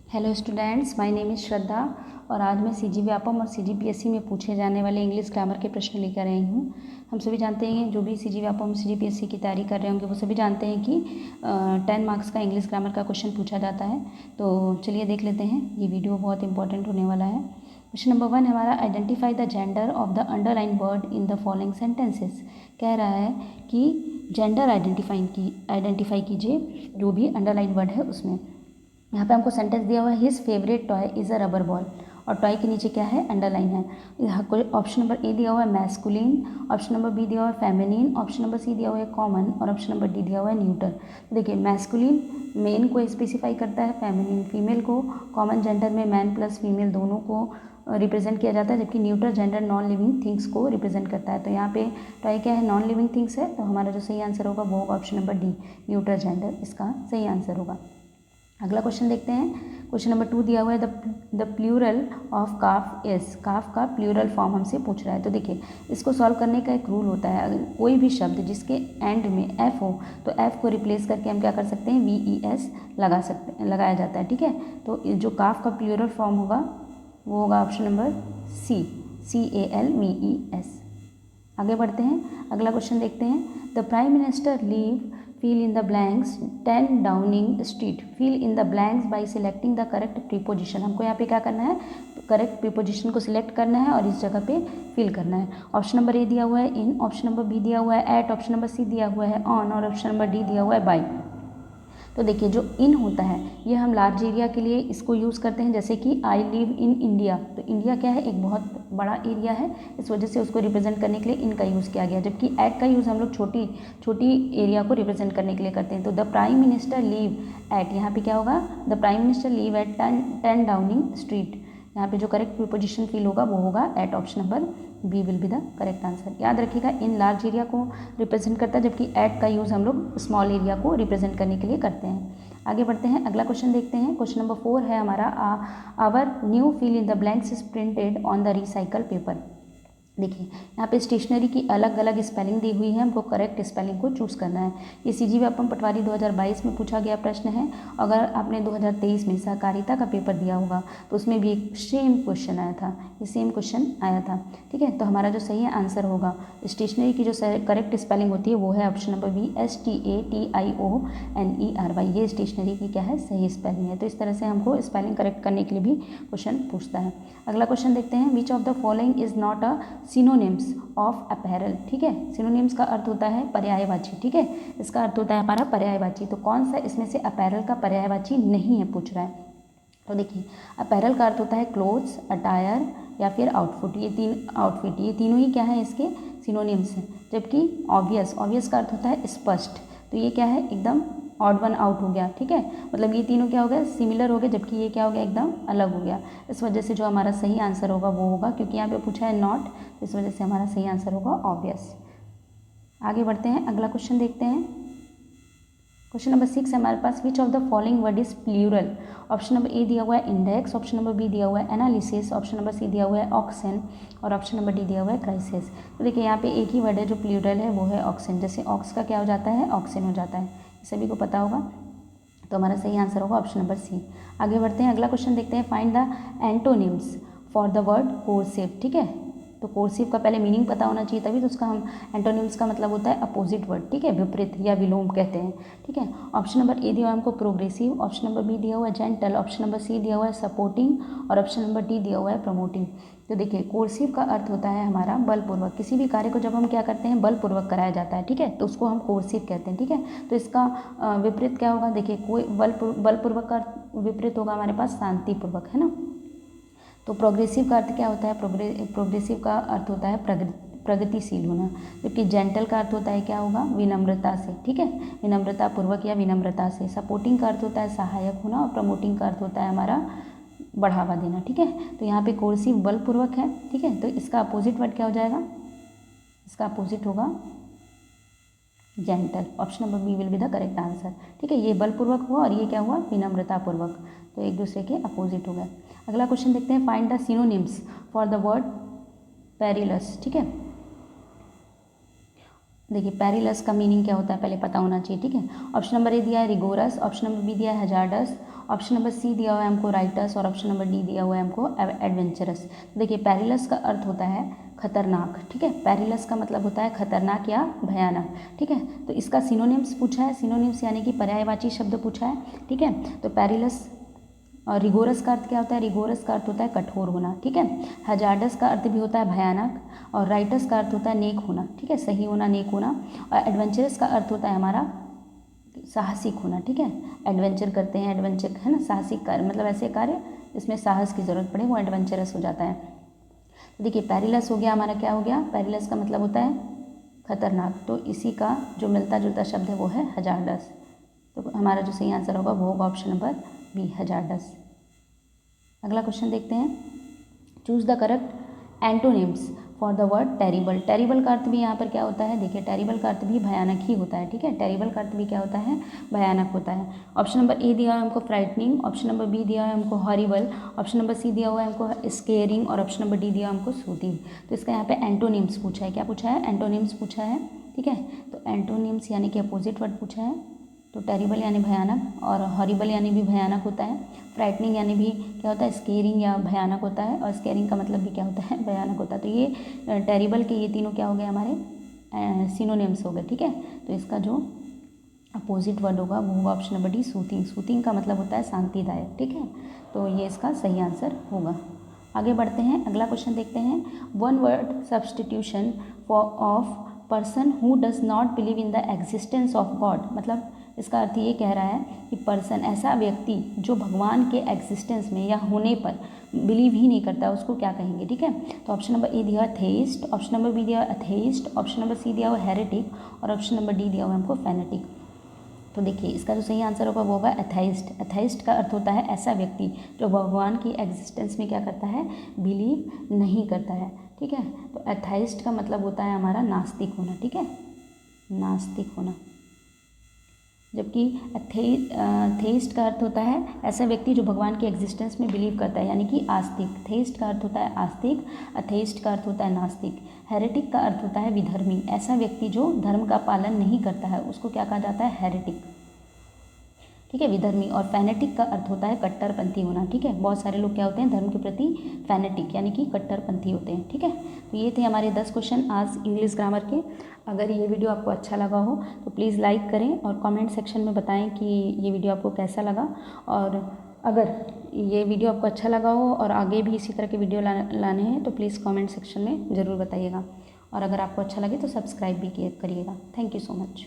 Hello students, my name is Shraddha और आज मैं सीजी व्यापम और सीजीपीएससी में पूछे जाने वाले इंग्लिश ग्रामर के प्रश्न लेकर आई हूँ। हम सभी जानते हैं, जो भी सीजी व्यापम सीजीपीएससी की तैयारी कर रहे होंगे वो सभी जानते हैं कि 10 मार्क्स का इंग्लिश ग्रामर का क्वेश्चन पूछा जाता है। तो चलिए देख लेते हैं, ये वीडियो बहुत इंपॉर्टेंट होने वाला है। क्वेश्चन नंबर 1 हमारा, identify the gender of the underline word in the following sentences. कह रहा है कि जेंडर आइडेंटिफाई कीजिए जो भी अंडरलाइन वर्ड है उसमें। यहाँ पे हमको सेंटेंस दिया हुआ है, his favourite toy is a rubber ball, और टॉय के नीचे क्या है, अंडरलाइन है। यहाँ कोई ऑप्शन नंबर ए दिया हुआ है मैस्कुलिन, ऑप्शन नंबर बी दिया हुआ है फेमिनिन, ऑप्शन नंबर सी दिया हुआ है कॉमन, और ऑप्शन नंबर डी दिया हुआ है न्यूटर। देखिए, मैस्कुलिन मेन को स्पेसिफाई करता है, फेमिनिन फीमेल को, कॉमन जेंडर में मैन प्लस फीमेल दोनों को रिप्रेजेंट किया जाता है, जबकि neuter gender non living things को रिप्रेजेंट करता है। तो यहाँ पे टॉय क्या है, नॉन लिविंग थिंग्स है, तो हमारा जो सही आंसर होगा वो होगा option number D, neuter gender इसका सही आंसर होगा। अगला क्वेश्चन देखते हैं। क्वेश्चन नंबर 2 दिया हुआ है, the plural of calf is. Calf का प्लूरल फॉर्म हमसे पूछ रहा है। तो देखिए, इसको सॉल्व करने का एक रूल होता है, अगर कोई भी शब्द जिसके एंड में एफ हो तो एफ को रिप्लेस करके हम क्या कर सकते हैं, VES लगाया जाता है। ठीक है, तो जो काफ का प्लूरल फॉर्म होगा वो होगा ऑप्शन नंबर सी, CALVES। आगे बढ़ते हैं, अगला क्वेश्चन देखते हैं। The prime minister leave fill in the blanks 10 Downing street. fill in the blanks by selecting the correct preposition। हमको यहाँ पे क्या करना है, करेक्ट प्रीपोजिशन को सिलेक्ट करना है और इस जगह पे फिल करना है। ऑप्शन नंबर ए दिया हुआ है इन, ऑप्शन नंबर बी दिया हुआ है एट, ऑप्शन नंबर सी दिया हुआ है ऑन, और ऑप्शन नंबर डी दिया हुआ है बाई। तो देखिए, जो इन होता है ये हम लार्ज एरिया के लिए इसको यूज़ करते हैं, जैसे कि आई लिव इन इंडिया। तो इंडिया क्या है, एक बहुत बड़ा एरिया है, इस वजह से उसको रिप्रेजेंट करने के लिए इन का यूज़ किया गया, जबकि एट का यूज़ हम लोग छोटी एरिया को रिप्रेजेंट करने के लिए करते हैं। तो the prime minister live at, यहाँ पे क्या होगा, the prime minister live at 10 Downing Street. यहाँ पे जो करेक्ट प्रीपोजिशन फिल होगा वो होगा at, option number B will be the correct answer. याद रखिएगा, इन लार्ज एरिया को रिप्रेजेंट करता है, जबकि एट का यूज़ हम लोग स्मॉल एरिया को रिप्रेजेंट करने के लिए करते हैं। आगे बढ़ते हैं, अगला क्वेश्चन देखते हैं। क्वेश्चन नंबर 4 है हमारा, our new fill in the blanks is printed on the recycle paper. देखिए, यहाँ पे स्टेशनरी की अलग अलग स्पेलिंग दी हुई है, हमको करेक्ट स्पेलिंग को चूज़ करना है। ये सीजी व्यापम पटवारी 2022 में पूछा गया प्रश्न है। अगर आपने 2023 में सहकारिता का पेपर दिया होगा तो उसमें भी एक सेम क्वेश्चन आया था, ये सेम क्वेश्चन आया था। ठीक है, तो हमारा जो सही आंसर होगा, स्टेशनरी की जो करेक्ट स्पेलिंग होती है वो है ऑप्शन नंबर बी, STATIONERY। ये स्टेशनरी की क्या है, सही स्पेलिंग है। तो इस तरह से हमको स्पेलिंग करेक्ट करने के लिए भी क्वेश्चन पूछता है। अगला क्वेश्चन देखते हैं, विच of the following is not a synonyms of apparel. ठीक है, सिनोनिम्स का अर्थ होता है पर्यायवाची। ठीक है, इसका अर्थ होता है हमारा पर्यायवाची। तो कौन सा इसमें से अपैरल का पर्यायवाची नहीं है, पूछ रहा है। तो देखिए, अपैरल का अर्थ होता है क्लोथ्स, अटायर या फिर आउटफिट। ये तीनों ही क्या है, इसके सिनोनिम्स हैं। जबकि ऑब्वियस का अर्थ होता है स्पष्ट। तो ये क्या है, एकदम ऑड वन आउट हो गया। ठीक है, मतलब ये तीनों क्या हो गया, सिमिलर हो गए, जबकि ये क्या हो गया, एकदम अलग हो गया। इस वजह से जो हमारा सही आंसर होगा वो होगा, क्योंकि यहाँ पे पूछा है नॉट, इस वजह से हमारा सही आंसर होगा ऑब्वियस। आगे बढ़ते हैं, अगला क्वेश्चन देखते हैं। क्वेश्चन नंबर 6 हमारे पास, which of the following word is plural. Option number A दिया हुआ है इंडेक्स, ऑप्शन नंबर बी दिया हुआ है एनालिसिस, ऑप्शन नंबर सी दिया हुआ है ऑक्सन, और ऑप्शन नंबर डी दिया हुआ है क्राइसिस। तो देखिए, यहाँ पे एक ही वर्ड है जो प्लूरल है, वो है ऑक्सन। जैसे ऑक्स का क्या हो जाता है, ऑक्सन हो जाता है, सभी को पता होगा। तो हमारा सही आंसर होगा ऑप्शन नंबर सी। आगे बढ़ते हैं, अगला क्वेश्चन देखते हैं। Find the antonyms for the word coercive. ठीक है, तो कोर्सिव का पहले मीनिंग पता होना चाहिए, तभी तो उसका हम एंटोनिम्स का मतलब होता है अपोजिट वर्ड। ठीक है, विपरीत या विलोम कहते हैं। ठीक है, ऑप्शन नंबर ए दिया हुआ है हमको प्रोग्रेसिव, ऑप्शन नंबर बी दिया हुआ है जेंटल, ऑप्शन नंबर सी दिया हुआ है सपोर्टिंग, और ऑप्शन नंबर डी दिया हुआ है प्रमोटिंग। तो देखिए, कोर्सिव का अर्थ होता है हमारा बलपूर्वक। किसी भी कार्य को जब हम क्या करते हैं, बलपूर्वक कराया जाता है, ठीक है, तो उसको हम कोर्सिव कहते हैं। ठीक है, तो इसका विपरीत क्या होगा, देखिए, कोई बलपूर्वक का विपरीत होगा हमारे पास शांतिपूर्वक, है ना। तो प्रोग्रेसिव का अर्थ क्या होता है, प्रोग्रेसिव का अर्थ होता है प्रगतिशील होना, जबकि जेंटल का अर्थ होता है क्या होगा, विनम्रता से। ठीक है, विनम्रता पूर्वक या विनम्रता से। सपोर्टिंग का अर्थ होता है सहायक होना, और प्रमोटिंग का अर्थ होता है हमारा बढ़ावा देना। ठीक है, तो यहाँ पे कोर्सिव बलपूर्वक है। ठीक है, तो इसका अपोजिट वर्ड क्या हो जाएगा, इसका अपोजिट होगा gentle. Option number B will be the correct answer. ठीक है, ये बलपूर्वक हुआ और ये क्या हुआ, विनम्रतापूर्वक, तो एक दूसरे के अपोजिट हो गए। अगला क्वेश्चन देखते हैं। Find the synonyms for the word perilous. ठीक है, देखिए पेरिलस का मीनिंग क्या होता है पहले पता होना चाहिए, ठीक है। ऑप्शन नंबर ए दिया है रिगोरस, ऑप्शन नंबर बी दिया है हजार्डस, ऑप्शन नंबर सी दिया हुआ है हमको राइटस और ऑप्शन नंबर डी दिया हुआ है हमको एडवेंचरस। देखिए पेरिलस का अर्थ होता है खतरनाक, ठीक है। पेरिलस का मतलब होता है खतरनाक या भयानक, ठीक है। तो इसका सिनोनिम्स पूछा है, सिनोनिम्स यानी कि पर्यायवाची शब्द पूछा है, ठीक है। तो पेरिलस और रिगोरस का अर्थ क्या होता है, रिगोरस का अर्थ होता है कठोर होना, ठीक है। हजार्डस का अर्थ भी होता है भयानक, और राइटस का अर्थ होता है नेक होना, ठीक है, सही होना, नेक होना। और एडवेंचरस का अर्थ होता है हमारा साहसिक होना, ठीक है। एडवेंचर करते हैं, एडवेंचर है ना, साहसिक कार्य, मतलब ऐसे कार्य जिसमें साहस की ज़रूरत पड़े वो एडवेंचरस हो जाता है। तो देखिए पेरिलस हो गया हमारा, क्या हो गया, पेरिलस का मतलब होता है खतरनाक, तो इसी का जो मिलता जुलता शब्द है वो है हजार्डस। तो हमारा जो सही आंसर होगा वो होगा ऑप्शन नंबर बी हजार्डस। अगला क्वेश्चन देखते हैं, choose the correct antonyms for the word terrible. Terrible का अर्थ भी यहाँ पर क्या होता है, देखिए टेरिबल का अर्थ भी भयानक ही होता है, ठीक है। टेरिबल का अर्थ भी क्या होता है, भयानक होता है। ऑप्शन नंबर ए दिया हुआ है हमको फ्राइटनिंग, ऑप्शन नंबर बी दिया हुआ है हमको हॉरिबल, ऑप्शन नंबर सी दिया हुआ है हमको स्केयरिंग और ऑप्शन नंबर डी दिया हुआ है हमको सूथिंग। तो इसका यहाँ पे एंटोनिम्स पूछा है, क्या पूछा है, एंटोनिम्स पूछा है, ठीक है। तो एंटोनिम्स यानी कि अपोजिट वर्ड पूछा है। तो टेरिबल यानी भयानक, और हॉरिबल यानी भी भयानक होता है। फ्राइटनिंग यानी भी क्या होता है, स्केरिंग या भयानक होता है, और स्केरिंग का मतलब भी क्या होता है, भयानक होता है। तो ये टेरिबल के ये तीनों क्या हो गए हमारे सिनोनिम्स हो गए, ठीक है। तो इसका जो अपोजिट वर्ड होगा वो होगा option number D soothing. Soothing का मतलब होता है शांतिदायक, ठीक है। तो ये इसका सही आंसर होगा। आगे बढ़ते हैं, अगला क्वेश्चन देखते हैं, one word substitution for of person who does not believe in the existence of God. मतलब इसका अर्थ ये कह रहा है कि पर्सन, ऐसा व्यक्ति जो भगवान के एग्जिस्टेंस में या होने पर बिलीव ही नहीं करता, उसको क्या कहेंगे, ठीक है। तो ऑप्शन नंबर ए दिया हुआ थेइस्ट, ऑप्शन नंबर बी दिया हुआ अथेइस्ट, ऑप्शन नंबर सी दिया हुआ हेरेटिक और ऑप्शन नंबर डी दिया हुआ हमको फैनेटिक। तो देखिए इसका जो सही आंसर होगा वो होगा एथाइस्ट। एथाइस्ट का अर्थ होता है ऐसा व्यक्ति जो भगवान की एग्जिस्टेंस में क्या करता है, बिलीव नहीं करता है, ठीक है। तो एथाइस्ट का मतलब होता है हमारा नास्तिक होना, ठीक है, नास्तिक होना। जबकि थेइस्ट का अर्थ होता है ऐसा व्यक्ति जो भगवान के एग्जिस्टेंस में बिलीव करता है, यानी कि आस्तिक। थेइस्ट का अर्थ होता है आस्तिक, अथेइस्ट का अर्थ होता है नास्तिक। हेरेटिक का अर्थ होता है विधर्मी, ऐसा व्यक्ति जो धर्म का पालन नहीं करता है उसको क्या कहा जाता है, हेरेटिक, ठीक है, विधर्मी। और फैनेटिक का अर्थ होता है कट्टरपंथी होना, ठीक है। बहुत सारे लोग क्या होते हैं, धर्म के प्रति फैनेटिक यानी कि कट्टरपंथी होते हैं, ठीक है। तो ये थे हमारे 10 क्वेश्चन आज इंग्लिश ग्रामर के। अगर ये वीडियो आपको अच्छा लगा हो तो प्लीज़ लाइक करें और कमेंट सेक्शन में बताएं कि ये वीडियो आपको कैसा लगा। और अगर ये वीडियो आपको अच्छा लगा हो और आगे भी इसी तरह के वीडियो लाने हैं तो प्लीज़ कमेंट सेक्शन में ज़रूर बताइएगा। और अगर आपको अच्छा लगे तो सब्सक्राइब भी करिएगा। Thank you so much.